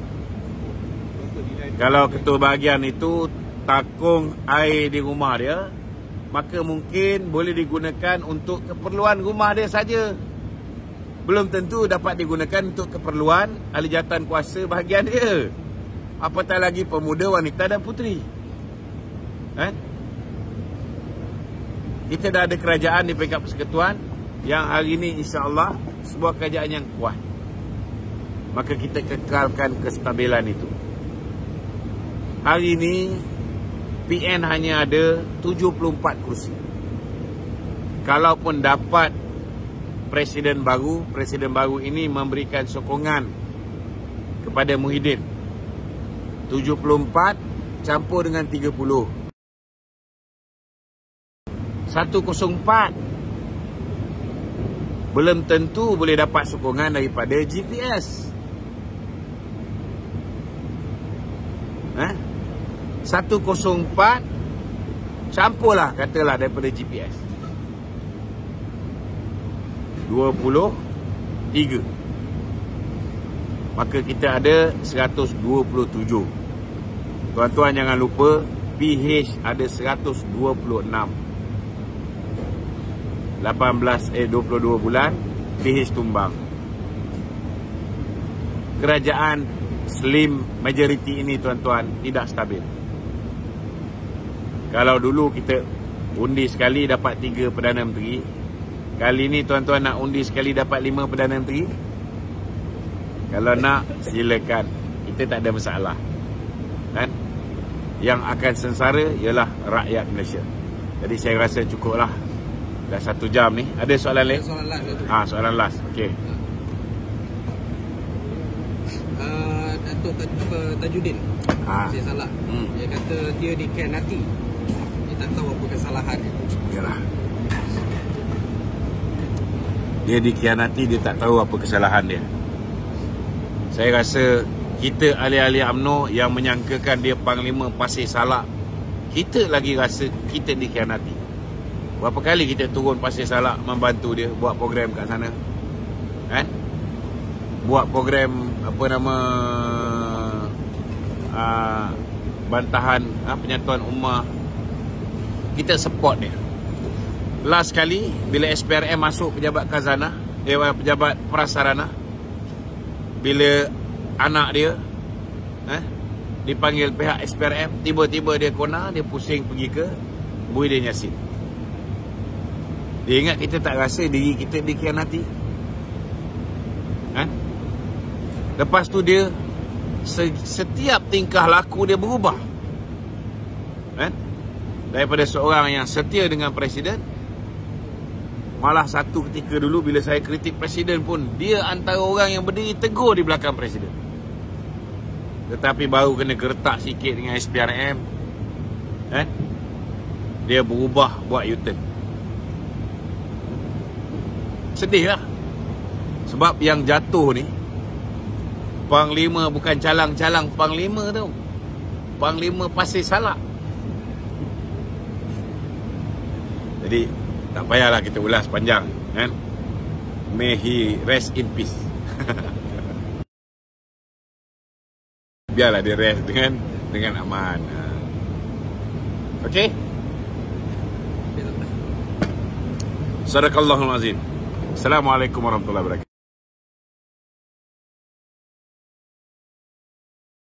Kalau ketua bahagian itu takung air di rumah dia, maka mungkin boleh digunakan untuk keperluan rumah dia saja. Belum tentu dapat digunakan untuk keperluan ahli jawatan kuasa bahagian dia. Apatah lagi pemuda, wanita dan puteri. Kita dah ada kerajaan di peringkat persekutuan yang hari ini insya-Allah sebuah kerajaan yang kuat. Maka kita kekalkan kestabilan itu. Hari ini PN hanya ada 74 kursi. Kalaupun dapat presiden baru ini memberikan sokongan kepada Muhyiddin, 74 campur dengan 30, 104. Belum tentu boleh dapat sokongan daripada GPS. 104 campurlah katalah daripada GPS 23. Maka kita ada 127. Tuan-tuan jangan lupa PH ada 126. 22 bulan PH tumbang. Kerajaan slim majority ini tuan-tuan tidak stabil. Kalau dulu kita undi sekali dapat 3 Perdana Menteri, kali ni tuan-tuan nak undi sekali dapat 5 Perdana Menteri. Kalau nak, silakan. Kita tak ada masalah. Kan? Yang akan sengsara ialah rakyat Malaysia. Jadi saya rasa cukuplah. Dah 1 jam ni. Ada soalan lain? Soalan last. Soalan last. Okey. Datuk Tajuddin. Saya salah. Dia kata dia dikhianati. Dia tak tahu apa kesalahan dia. Yalah. Dia dikhianati, dia tak tahu apa kesalahan dia. Saya rasa kita ahli-ahli UMNO yang menyangkakan dia Panglima Pasir Salak, kita lagi rasa kita dikhianati. Berapa kali kita turun Pasir Salak membantu dia buat program kat sana. Kan? Buat program apa nama bantahan penyatuan ummah. Kita support dia. Last kali bila SPRM masuk pejabat khazanah, pejabat prasarana, bila anak dia dipanggil pihak SPRM, tiba-tiba dia kona, dia pusing pergi ke Muhyiddin Yassin. Dia ingat kita tak rasa diri kita dikhianati. Lepas tu dia setiap tingkah laku dia berubah. Daripada seorang yang setia dengan presiden, malah satu ketika dulu bila saya kritik presiden pun, dia antara orang yang berdiri tegur di belakang presiden. Tetapi baru kena gertak sikit dengan SPRM, dia berubah buat U-turn. Sedih lah. Sebab yang jatuh ni Panglima bukan calang-calang Panglima tau. Panglima Pasir Salak. Jadi tak payahlah kita ulas panjang, kan? May he rest in peace. Biarlah dia rest dengan aman. Okey? Sadaqallahul azim. Assalamualaikum warahmatullahi wabarakatuh.